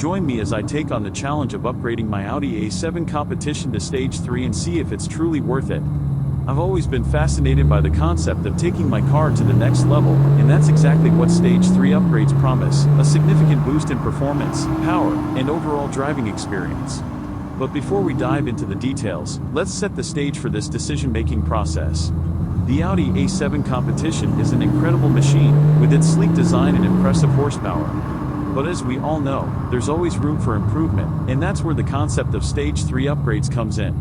Join me as I take on the challenge of upgrading my Audi A7 Competition to Stage 3 and see if it's truly worth it. I've always been fascinated by the concept of taking my car to the next level, and that's exactly what Stage 3 upgrades promise: a significant boost in performance, power, and overall driving experience. But before we dive into the details, let's set the stage for this decision-making process. The Audi A7 Competition is an incredible machine, with its sleek design and impressive horsepower. But as we all know, there's always room for improvement, and that's where the concept of Stage 3 upgrades comes in.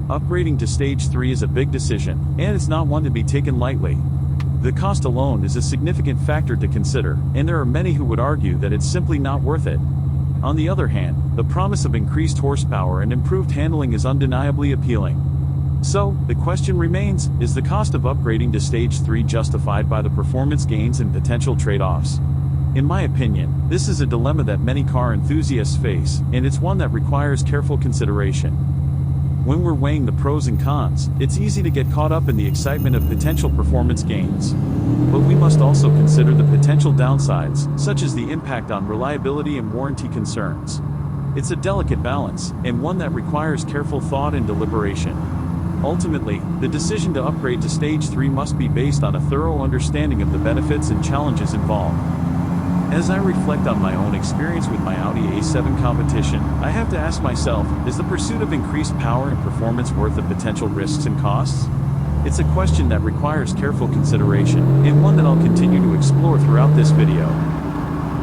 Upgrading to Stage 3 is a big decision, and it's not one to be taken lightly. The cost alone is a significant factor to consider, and there are many who would argue that it's simply not worth it. On the other hand, the promise of increased horsepower and improved handling is undeniably appealing. So, the question remains, is the cost of upgrading to Stage 3 justified by the performance gains and potential trade-offs? In my opinion, this is a dilemma that many car enthusiasts face, and it's one that requires careful consideration. When we're weighing the pros and cons, it's easy to get caught up in the excitement of potential performance gains. But we must also consider the potential downsides, such as the impact on reliability and warranty concerns. It's a delicate balance, and one that requires careful thought and deliberation. Ultimately, the decision to upgrade to Stage 3 must be based on a thorough understanding of the benefits and challenges involved. As I reflect on my own experience with my Audi A7 Competition, I have to ask myself, is the pursuit of increased power and performance worth the potential risks and costs? It's a question that requires careful consideration, and one that I'll continue to explore throughout this video.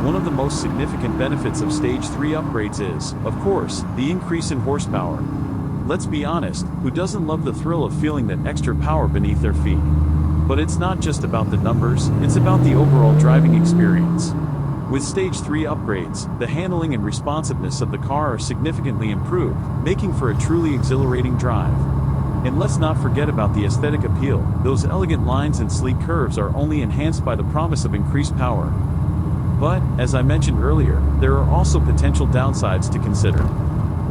One of the most significant benefits of Stage 3 upgrades is, of course, the increase in horsepower. Let's be honest, who doesn't love the thrill of feeling that extra power beneath their feet? But it's not just about the numbers, it's about the overall driving experience. With Stage 3 upgrades, the handling and responsiveness of the car are significantly improved, making for a truly exhilarating drive. And let's not forget about the aesthetic appeal. Those elegant lines and sleek curves are only enhanced by the promise of increased power. But, as I mentioned earlier, there are also potential downsides to consider.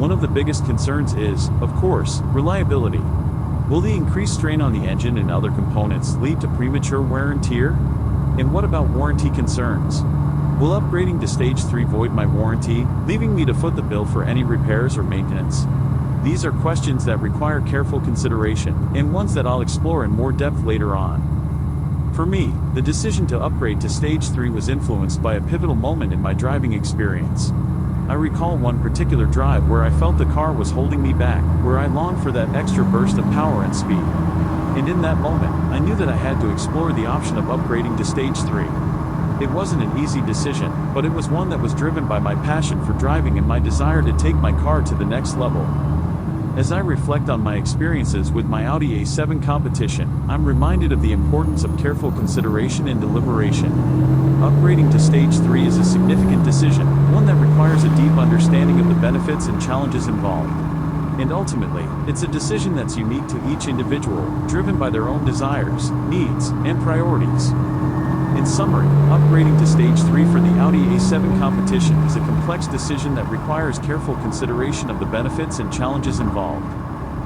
One of the biggest concerns is, of course, reliability. Will the increased strain on the engine and other components lead to premature wear and tear? And what about warranty concerns? Will upgrading to Stage 3 void my warranty, leaving me to foot the bill for any repairs or maintenance? These are questions that require careful consideration, and ones that I'll explore in more depth later on. For me, the decision to upgrade to Stage 3 was influenced by a pivotal moment in my driving experience. I recall one particular drive where I felt the car was holding me back, where I longed for that extra burst of power and speed. And in that moment, I knew that I had to explore the option of upgrading to Stage 3. It wasn't an easy decision, but it was one that was driven by my passion for driving and my desire to take my car to the next level. As I reflect on my experiences with my Audi A7 Competition, I'm reminded of the importance of careful consideration and deliberation. Upgrading to Stage 3 is a significant decision, one that requires a deep understanding of the benefits and challenges involved. And ultimately, it's a decision that's unique to each individual, driven by their own desires, needs, and priorities. In summary, upgrading to Stage 3 for the Audi A7 Competition is a complex decision that requires careful consideration of the benefits and challenges involved.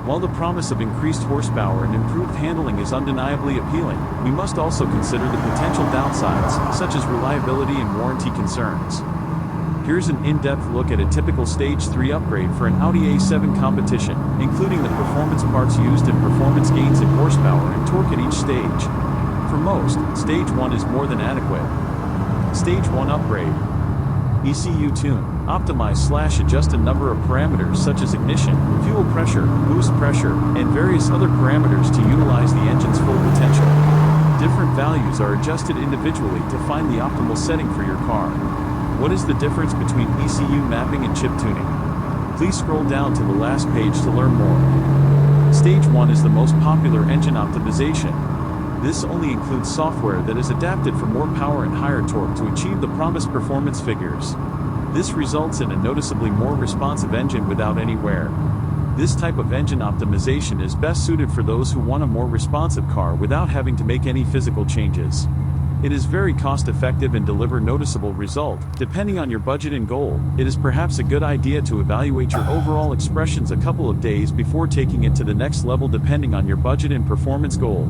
While the promise of increased horsepower and improved handling is undeniably appealing, we must also consider the potential downsides, such as reliability and warranty concerns. Here's an in-depth look at a typical Stage 3 upgrade for an Audi A7 Competition, including the performance parts used and performance gains in horsepower and torque at each stage. For most, Stage 1 is more than adequate. Stage 1 upgrade. ECU tune. Optimize/adjust a number of parameters such as ignition, fuel pressure, boost pressure, and various other parameters to utilize the engine's full potential. Different values are adjusted individually to find the optimal setting for your car. What is the difference between ECU mapping and chip tuning? Please scroll down to the last page to learn more. Stage 1 is the most popular engine optimization. This only includes software that is adapted for more power and higher torque to achieve the promised performance figures. This results in a noticeably more responsive engine without any wear. This type of engine optimization is best suited for those who want a more responsive car without having to make any physical changes. It is very cost-effective and deliver noticeable result. Depending on your budget and goal, it is perhaps a good idea to evaluate your overall expressions a couple of days before taking it to the next level depending on your budget and performance goal.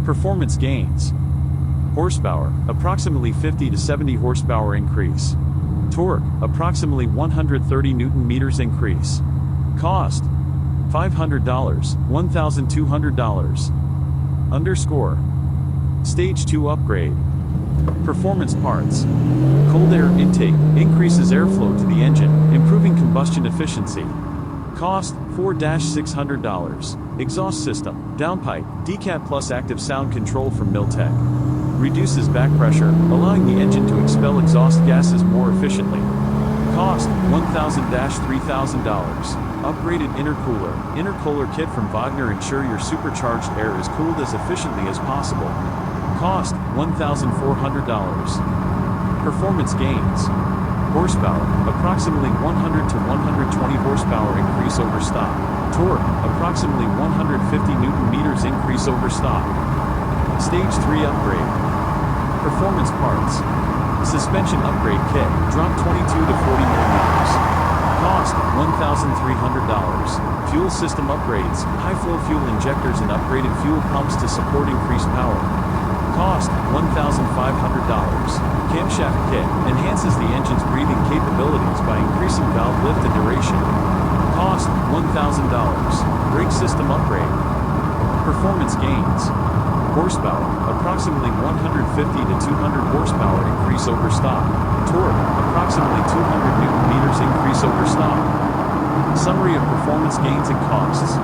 Performance gains. Horsepower, approximately 50 to 70 horsepower increase. Torque, approximately 130 Newton meters increase. Cost, $500, $1,200. Underscore. Stage 2 upgrade. Performance parts. Cold air intake, increases airflow to the engine, improving combustion efficiency. Cost, $4,600. Exhaust system, downpipe, decat plus active sound control from Miltech. Reduces back pressure, allowing the engine to expel exhaust gases more efficiently. Cost, $1,000–$3,000. Upgraded intercooler. Intercooler kit from Wagner ensure your supercharged air is cooled as efficiently as possible. Cost, $1,400. Performance gains. Horsepower, approximately 100 to 120 horsepower increase over stock. Torque, approximately 150 Newton meters increase over stock. Stage 3 upgrade. Performance parts. Suspension upgrade kit, drop 22 to 40 millimeters. Cost, $1,300. Fuel system upgrades, high flow fuel injectors and upgraded fuel pumps to support increased power. Cost, $1,500. Camshaft kit, enhances the engine's breathing capabilities by increasing valve lift and duration. Cost, $1,000. Brake system upgrade. Performance gains. Horsepower, approximately 150 to 200 horsepower increase over stock. Torque, approximately 200 Newton meters increase over stock. Summary of performance gains and costs.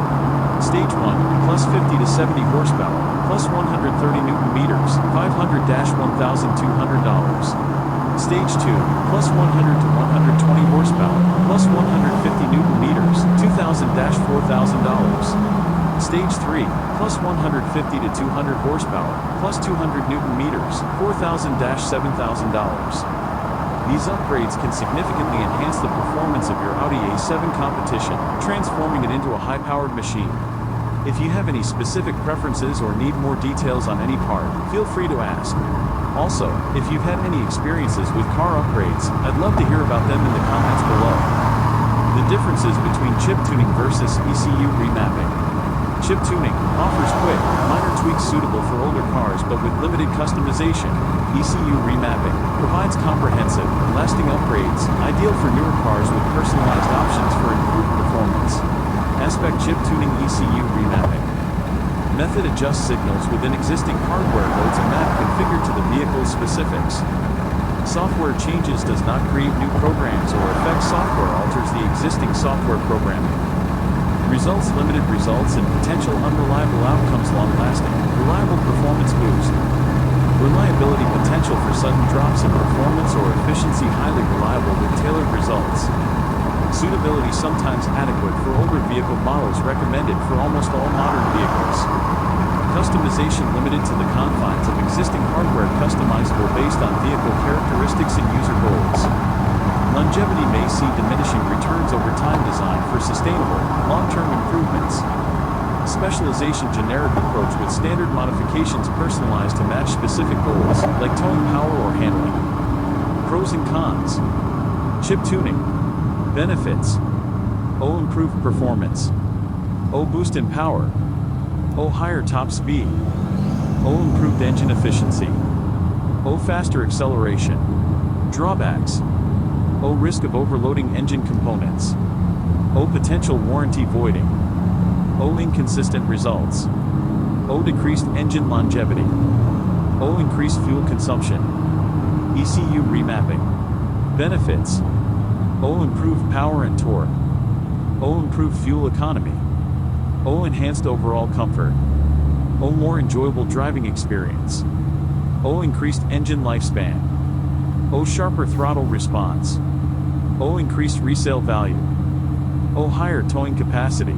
Stage 1, plus 50 to 70 horsepower, plus 130 Newton meters, $500–$1,200. Stage 2, plus 100 to 120 horsepower, plus 150 Newton meters, $2,000–$4,000. Stage 3, plus 150 to 200 horsepower, plus 200 Newton meters, $4,000–$7,000. These upgrades can significantly enhance the performance of your Audi A7 Competition, transforming it into a high-powered machine. If you have any specific preferences or need more details on any part, feel free to ask. Also, if you've had any experiences with car upgrades, I'd love to hear about them in the comments below. The differences between chip tuning versus ECU remapping. Chip tuning offers quick, minor tweaks suitable for older cars but with limited customization. ECU remapping provides comprehensive, lasting upgrades, ideal for newer cars with personalized options for improved performance. Aspect chip tuning ECU remapping. Method adjusts signals within existing hardware loads a map configured to the vehicle's specifics. Software changes does not create new programs or affect software alters the existing software programming. Results limited results and potential unreliable outcomes long-lasting. Reliable performance boost. Reliability potential for sudden drops in performance or efficiency highly reliable with tailored results. Suitability sometimes adequate for older vehicle models recommended for almost all modern vehicles. Customization limited to the confines of existing hardware customizable based on vehicle characteristics and user goals. Longevity may see diminishing returns over time designed for sustainable, long-term improvements. Specialization generic approach with standard modifications personalized to match specific goals, like towing power or handling. Pros and cons. Chip tuning. Benefits. O improved performance. O boost in power. O higher top speed. O improved engine efficiency. O faster acceleration. Drawbacks. O risk of overloading engine components. O potential warranty voiding. O inconsistent results. O decreased engine longevity. O increased fuel consumption. ECU remapping. Benefits. O improved power and torque. O improved fuel economy. O enhanced overall comfort. O more enjoyable driving experience. O increased engine lifespan. O sharper throttle response. O increased resale value. O higher towing capacity.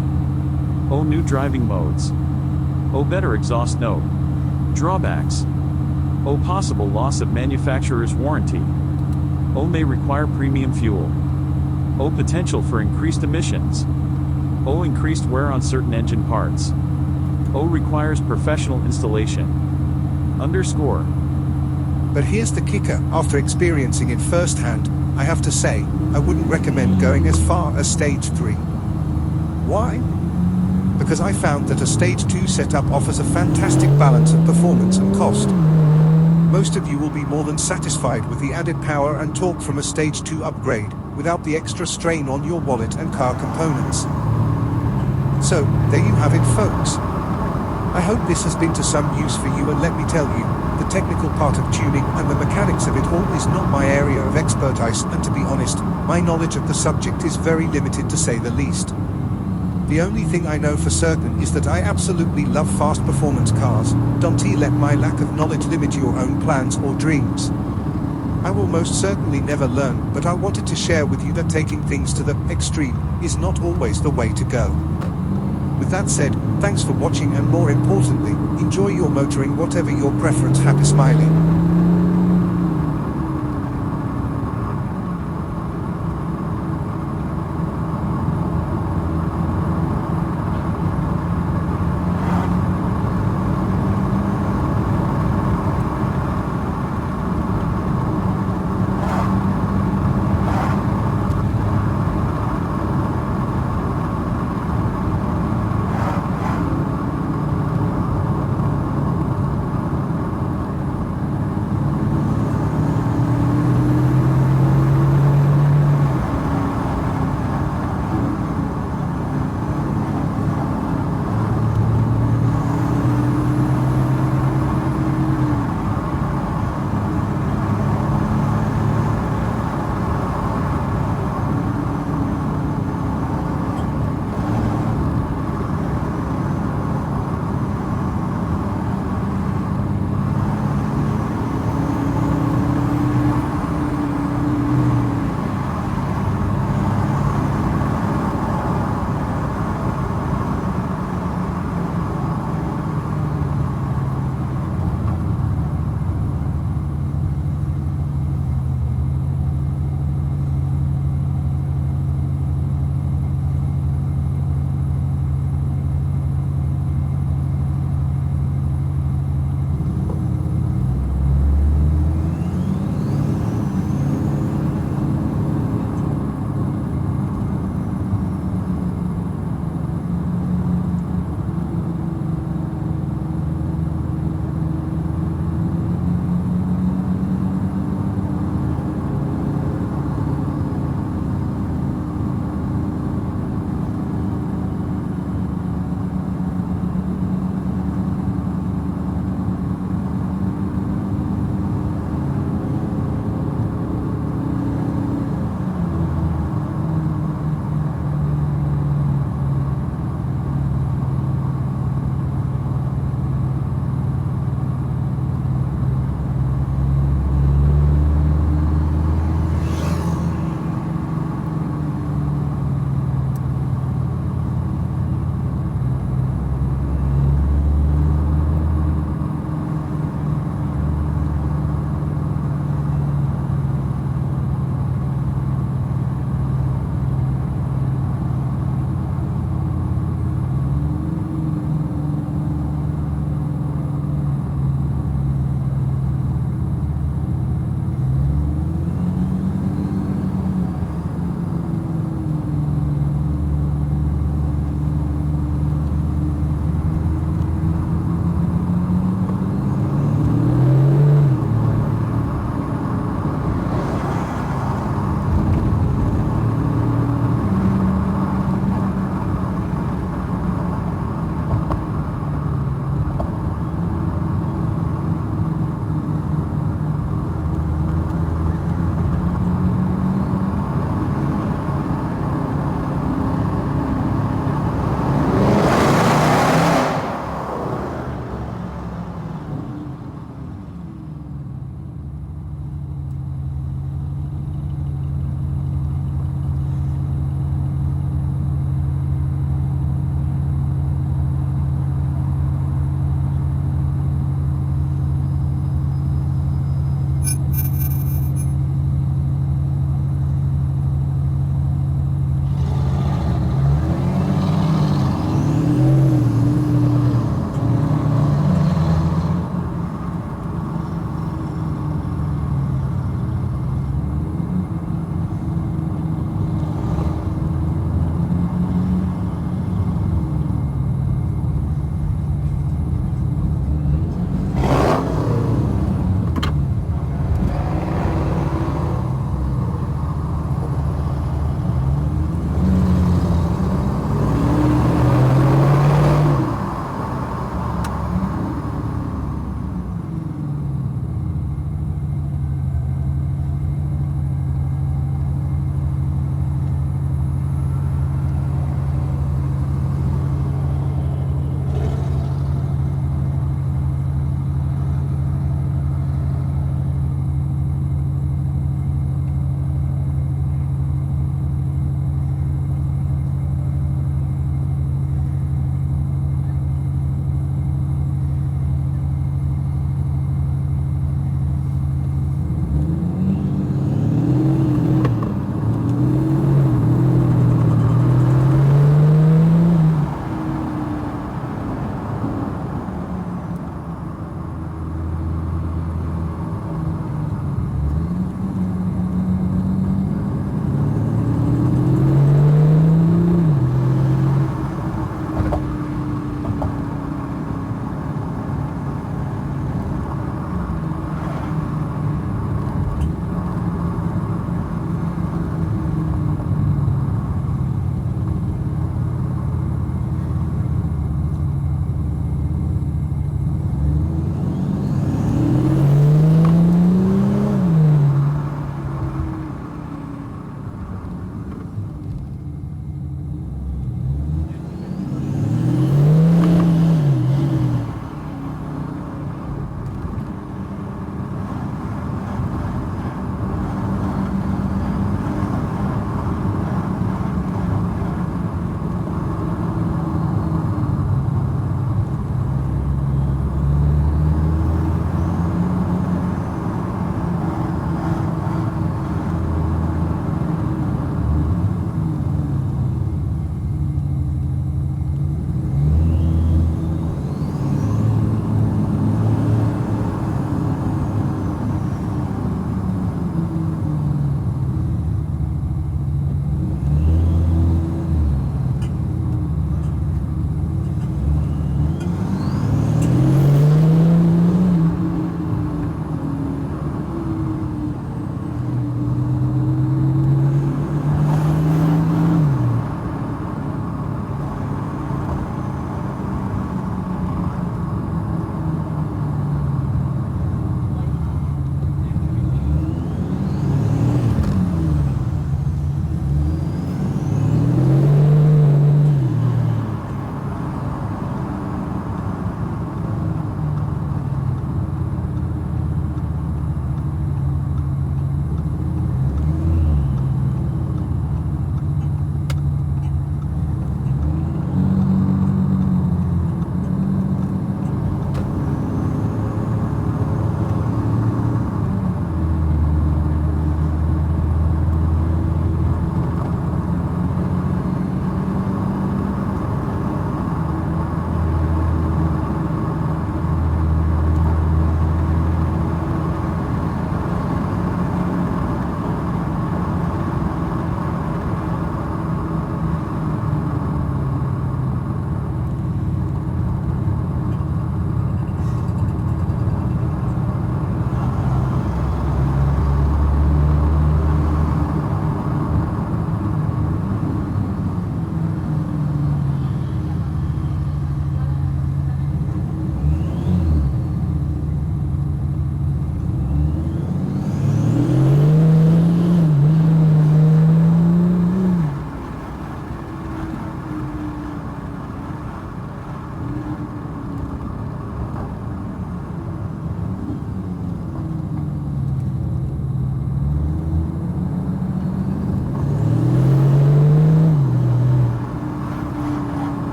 O new driving modes. O better exhaust note. Drawbacks. O possible loss of manufacturer's warranty. O may require premium fuel. O potential for increased emissions. O increased wear on certain engine parts. O requires professional installation. Underscore. But here's the kicker, after experiencing it firsthand, I have to say, I wouldn't recommend going as far as Stage 3. Why? Because I found that a Stage 2 setup offers a fantastic balance of performance and cost. most of you will be more than satisfied with the added power and torque from a Stage 2 upgrade, without the extra strain on your wallet and car components. So, there you have it, folks. I hope this has been to some use for you, and let me tell you, the technical part of tuning and the mechanics of it all is not my area of expertise, and to be honest, my knowledge of the subject is very limited, to say the least. The only thing I know for certain is that I absolutely love fast performance cars. Don't let my lack of knowledge limit your own plans or dreams. I will most certainly never learn, but I wanted to share with you that taking things to the extreme is not always the way to go. With that said, thanks for watching, and more importantly, enjoy your motoring, whatever your preference. Happy smiling.